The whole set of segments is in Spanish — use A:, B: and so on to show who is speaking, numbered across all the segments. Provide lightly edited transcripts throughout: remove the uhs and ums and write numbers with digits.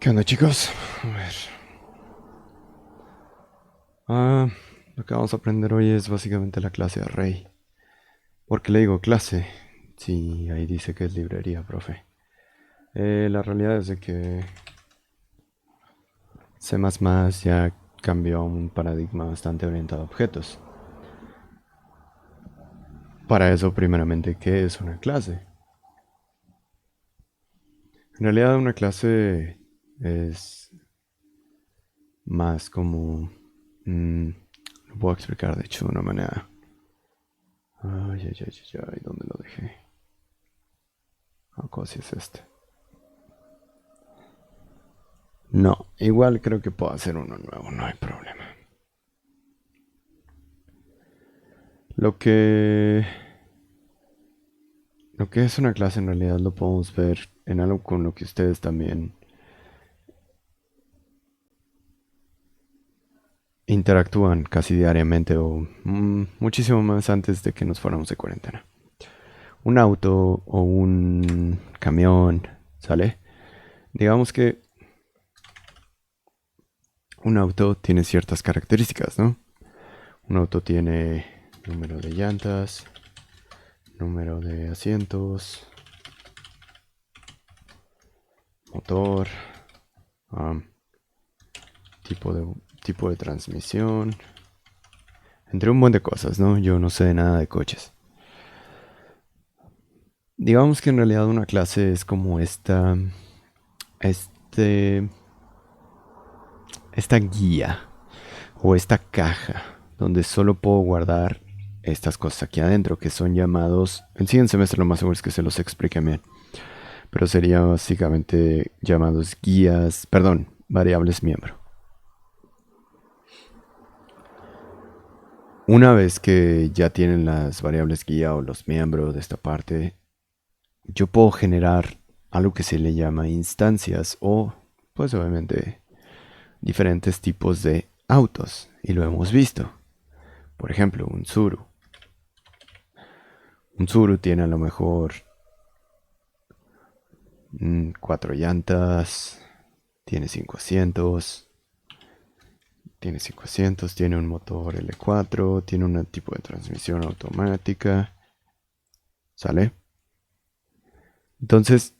A: ¿Qué onda, chicos? A ver. Ah, lo que vamos a aprender hoy es básicamente la clase array. ¿Por qué le digo clase? Sí, ahí dice que es librería, profe. La realidad es de que C++ ya cambió a un paradigma bastante orientado a objetos. Para eso, primeramente, ¿qué es una clase? En realidad, una clase es más como... lo puedo explicar, de hecho, de una manera... Ay, ay, ay, ay, ay, ¿dónde lo dejé? Ah, ¿cómo si es este? No, igual creo que puedo hacer uno nuevo, no hay problema. Lo que lo que es una clase en realidad lo podemos ver en algo con lo que ustedes también interactúan casi diariamente o muchísimo más antes de que nos fuéramos de cuarentena. Un auto o un camión, ¿sale? Digamos que un auto tiene ciertas características, ¿no? Un auto tiene número de llantas, número de asientos, motor, um, tipo de, tipo de transmisión, entre un buen de cosas, ¿no? Yo no sé nada de coches. Digamos que en realidad una clase es como este, esta guía o esta caja donde solo puedo guardar estas cosas aquí adentro que son llamados, en siguiente semestre lo más seguro es que se los explique bien, pero sería básicamente llamados guías, perdón, variables miembro. Una vez que ya tienen las variables guía o los miembros de esta parte, yo puedo generar algo que se le llama instancias o, pues obviamente, diferentes tipos de autos. Y lo hemos visto. Por ejemplo, un Tsuru. Un Tsuru tiene a lo mejor cuatro llantas, tiene cinco asientos, tiene un motor L4, tiene un tipo de transmisión automática. ¿Sale? Entonces,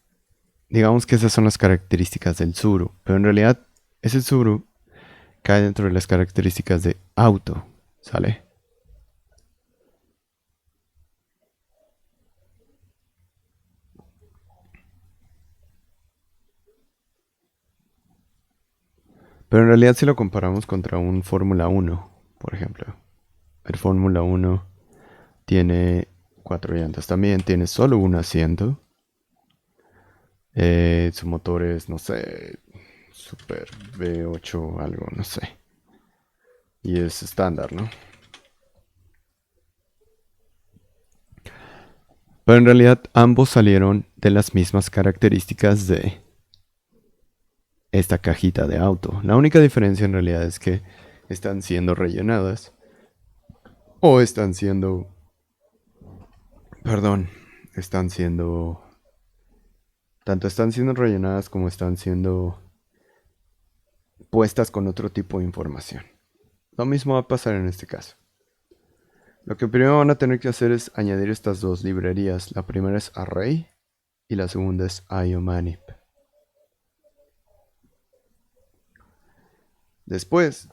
A: digamos que esas son las características del Tsuru. Pero en realidad, ese Tsuru cae dentro de las características de auto, ¿sale? Pero en realidad si lo comparamos contra un Fórmula 1, por ejemplo, el Fórmula 1 tiene cuatro llantas también, tiene solo un asiento, su motor es, no sé, Super V8 algo, no sé, y es estándar, ¿no? Pero en realidad ambos salieron de las mismas características de esta cajita de auto. La única diferencia en realidad es que están siendo rellenadas o están siendo, perdón, están siendo, tanto están siendo rellenadas como están siendo puestas con otro tipo de información. Lo mismo va a pasar en este caso. Lo que primero van a tener que hacer es añadir estas dos librerías. La primera es Array y la segunda es IOManip. Después,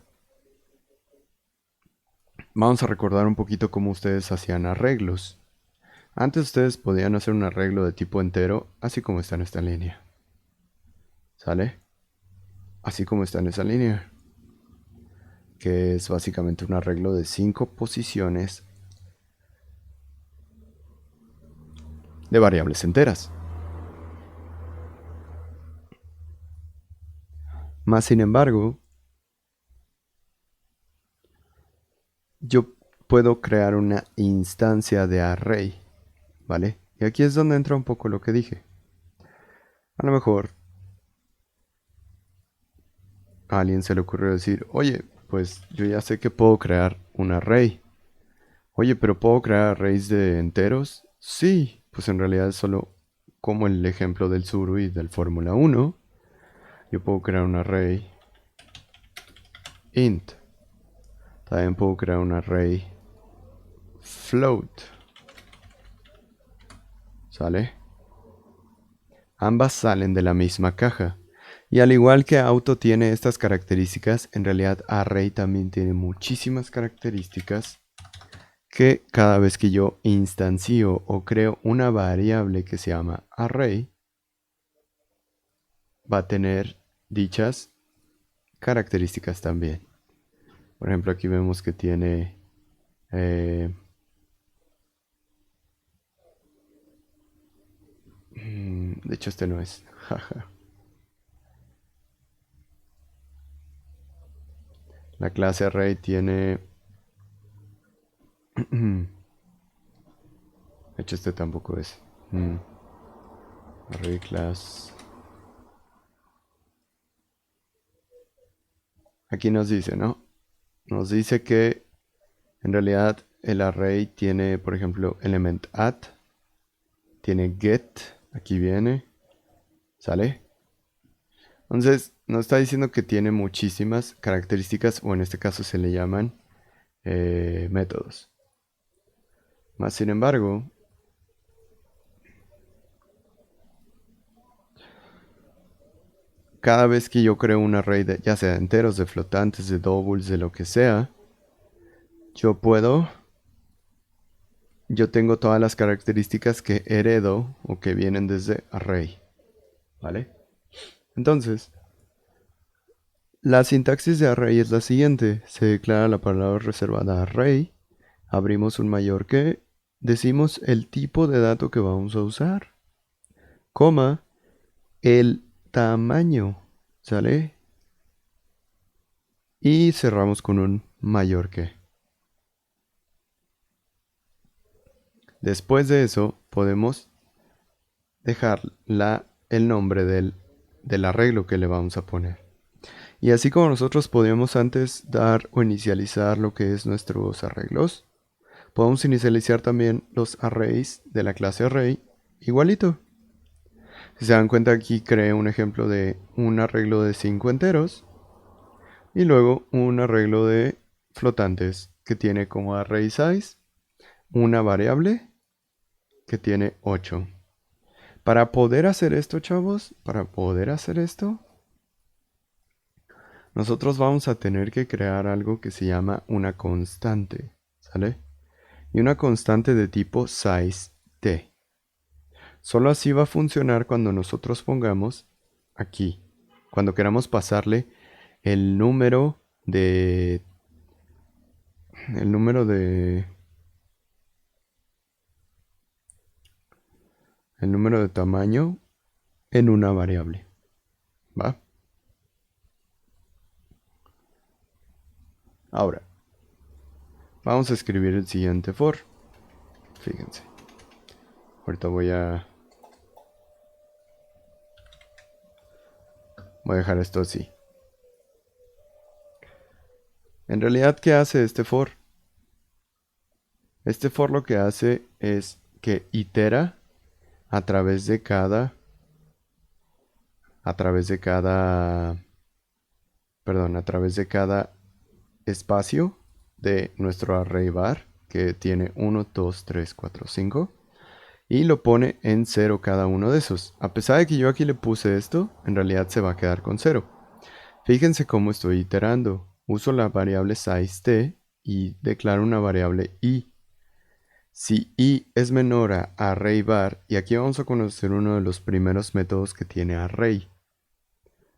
A: vamos a recordar un poquito cómo ustedes hacían arreglos. Antes ustedes podían hacer un arreglo de tipo entero, así como está en esta línea. ¿Sale? Así como está en esa línea. Que es básicamente un arreglo de 5 posiciones de variables enteras. Más sin embargo, yo puedo crear una instancia de array, ¿vale? Y aquí es donde entra un poco lo que dije. A lo mejor a alguien se le ocurrió decir, oye, pues yo ya sé que puedo crear un array. Oye, pero ¿puedo crear arrays de enteros? Sí, pues en realidad es solo como el ejemplo del Zuru y del Fórmula 1. Yo puedo crear un array int. También puedo crear un array float. ¿Sale? Ambas salen de la misma caja. Y al igual que auto tiene estas características, en realidad array también tiene muchísimas características que cada vez que yo instancio o creo una variable que se llama array, va a tener dichas características también. Por ejemplo, aquí vemos que tiene de hecho este no es. La clase array tiene de hecho este tampoco es. Array class. Aquí nos dice, ¿no? Nos dice que en realidad el array tiene, por ejemplo, element add, tiene get, aquí viene, ¿sale? Entonces nos está diciendo que tiene muchísimas características, o en este caso se le llaman métodos. Más sin embargo, cada vez que yo creo un array, ya sea de enteros, de flotantes, de doubles, de lo que sea, yo tengo todas las características que heredo o que vienen desde array, ¿vale? Entonces, la sintaxis de array es la siguiente. Se declara la palabra reservada array, abrimos un mayor que, decimos el tipo de dato que vamos a usar, coma, el tamaño, ¿sale? Y cerramos con un mayor que. Después de eso podemos dejar el nombre del arreglo que le vamos a poner. Y así como nosotros podíamos antes dar o inicializar lo que es nuestros arreglos, podemos inicializar también los arrays de la clase array igualito. Si se dan cuenta, aquí creé un ejemplo de un arreglo de 5 enteros y luego un arreglo de flotantes que tiene como array size una variable que tiene 8. Para poder hacer esto, chavos, para poder hacer esto, nosotros vamos a tener que crear algo que se llama una constante, ¿sale? Y una constante de tipo size t. Solo así va a funcionar cuando nosotros pongamos aquí, cuando queramos pasarle el número de el número de el número de tamaño en una variable, ¿va? Ahora, vamos a escribir el siguiente for. Fíjense. Ahorita voy a dejar esto así. En realidad, ¿qué hace este for? Este for lo que hace es que itera a través de cada, a través de cada, perdón, a través de cada espacio de nuestro array bar, que tiene 1, 2, 3, 4, 5, y lo pone en 0 cada uno de esos. A pesar de que yo aquí le puse esto, en realidad se va a quedar con 0. Fíjense cómo estoy iterando. Uso la variable sizeT y declaro una variable i. Si i es menor a arrayVar, y aquí vamos a conocer uno de los primeros métodos que tiene array,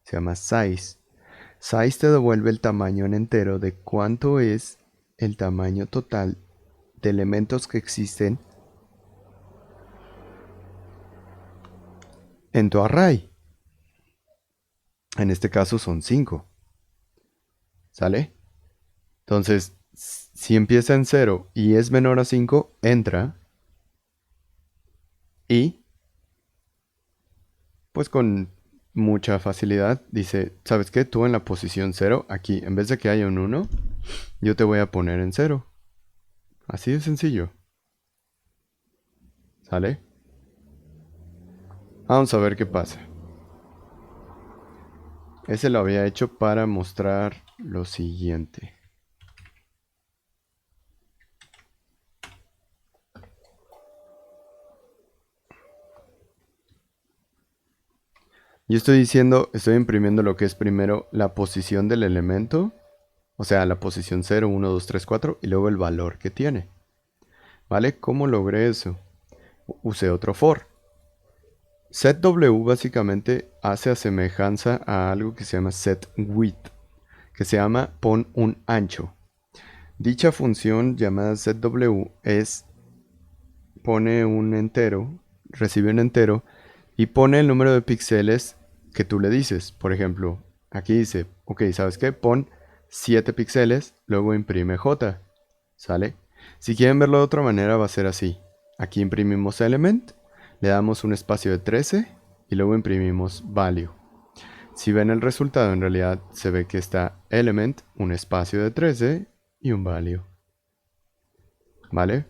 A: se llama size. Size te devuelve el tamaño en entero de cuánto es el tamaño total de elementos que existen en tu array. En este caso son 5. ¿Sale? Entonces, si empieza en 0 y es menor a 5, entra y pues con mucha facilidad dice, ¿sabes qué? Tú en la posición 0, aquí, en vez de que haya un 1, yo te voy a poner en 0. Así de sencillo. ¿Sale? Vamos a ver qué pasa. Ese lo había hecho para mostrar lo siguiente. Yo estoy imprimiendo lo que es primero la posición del elemento, o sea, la posición 0, 1, 2, 3, 4, y luego el valor que tiene. ¿Vale? ¿Cómo logré eso? Usé otro for. setW básicamente hace asemejanza a algo que se llama setWidth, que se llama pon un ancho. Dicha función llamada setW pone un entero, recibe un entero y pone el número de píxeles que tú le dices. Por ejemplo, aquí dice, ok, ¿sabes qué? Pon 7 píxeles, luego imprime J, ¿sale? Si quieren verlo de otra manera va a ser así. Aquí imprimimos element, le damos un espacio de 13 y luego imprimimos value. Si ven el resultado, en realidad se ve que está element, un espacio de 13 y un value. ¿Vale?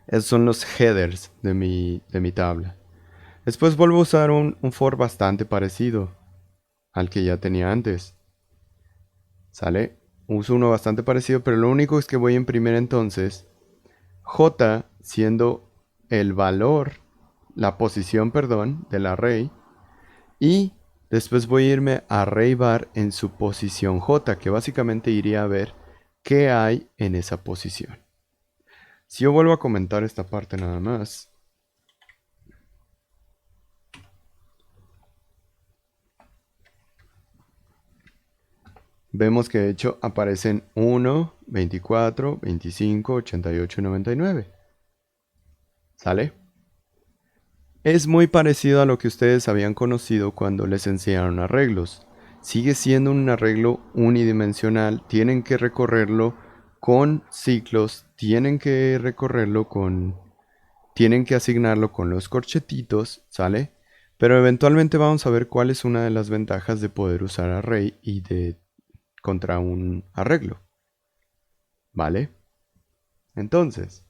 A: Esos son los headers de mi tabla. Después vuelvo a usar un for bastante parecido al que ya tenía antes. ¿Sale? Uso uno bastante parecido, pero lo único es que voy a imprimir entonces j siendo el valor, la posición, perdón, del array. Y después voy a irme a array bar en su posición j, que básicamente iría a ver qué hay en esa posición. Si yo vuelvo a comentar esta parte nada más, vemos que de hecho aparecen 1, 24, 25, 88 y 99. ¿Sale? Es muy parecido a lo que ustedes habían conocido cuando les enseñaron arreglos. Sigue siendo un arreglo unidimensional, tienen que recorrerlo con ciclos, tienen que recorrerlo con... tienen que asignarlo con los corchetitos, ¿sale? Pero eventualmente vamos a ver cuál es una de las ventajas de poder usar array y de contra un arreglo. ¿Vale? Entonces,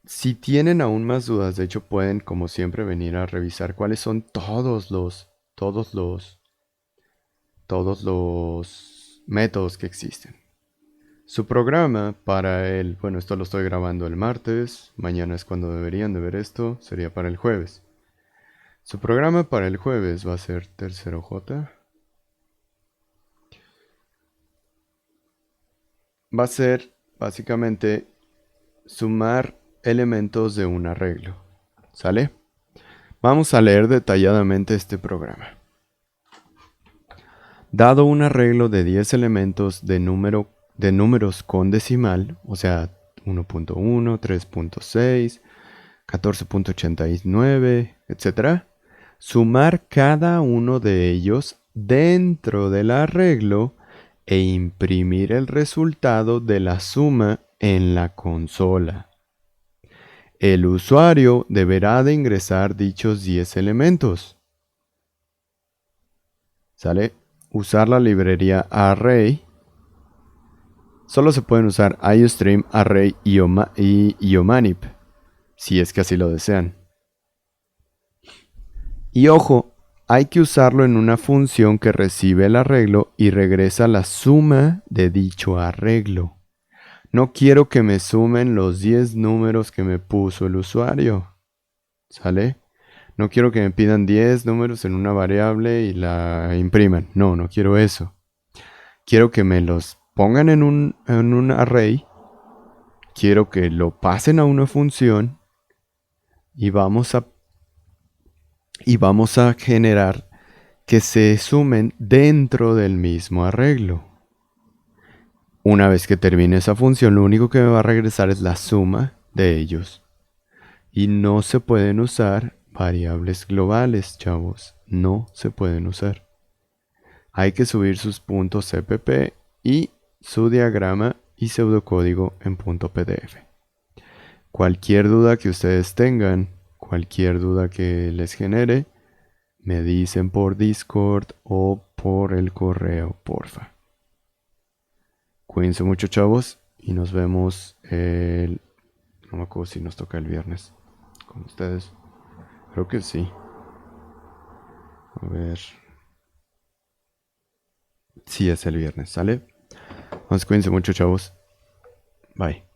A: si tienen aún más dudas, de hecho pueden como siempre venir a revisar cuáles son todos los métodos que existen. Su programa para el, bueno, esto lo estoy grabando el martes, mañana es cuando deberían de ver esto, sería para el jueves. Su programa para el jueves va a ser tercero J. Va a ser básicamente sumar elementos de un arreglo. ¿Sale? Vamos a leer detalladamente este programa. Dado un arreglo de 10 elementos de números con decimal, o sea, 1.1, 3.6, 14.89, etc., sumar cada uno de ellos dentro del arreglo e imprimir el resultado de la suma en la consola. El usuario deberá de ingresar dichos 10 elementos. ¿Sale? Usar la librería array. Solo se pueden usar IOStream, array y iomanip, si es que así lo desean. Y ojo, hay que usarlo en una función que recibe el arreglo y regresa la suma de dicho arreglo. No quiero que me sumen los 10 números que me puso el usuario. ¿Sale? No quiero que me pidan 10 números en una variable y la impriman. No, no quiero eso. Quiero que me los pongan en un array. Quiero que lo pasen a una función y vamos a generar que se sumen dentro del mismo arreglo. Una vez que termine esa función, lo único que me va a regresar es la suma de ellos. Y no se pueden usar variables globales, chavos. No se pueden usar. Hay que subir sus puntos CPP y su diagrama y pseudocódigo en .pdf. Cualquier duda que ustedes tengan, cualquier duda que les genere, me dicen por Discord o por el correo, porfa. Cuídense mucho, chavos, y nos vemos No me acuerdo si nos toca el viernes con ustedes. Creo que sí. A ver. Sí, es el viernes, ¿sale? Entonces cuídense mucho, chavos. Bye.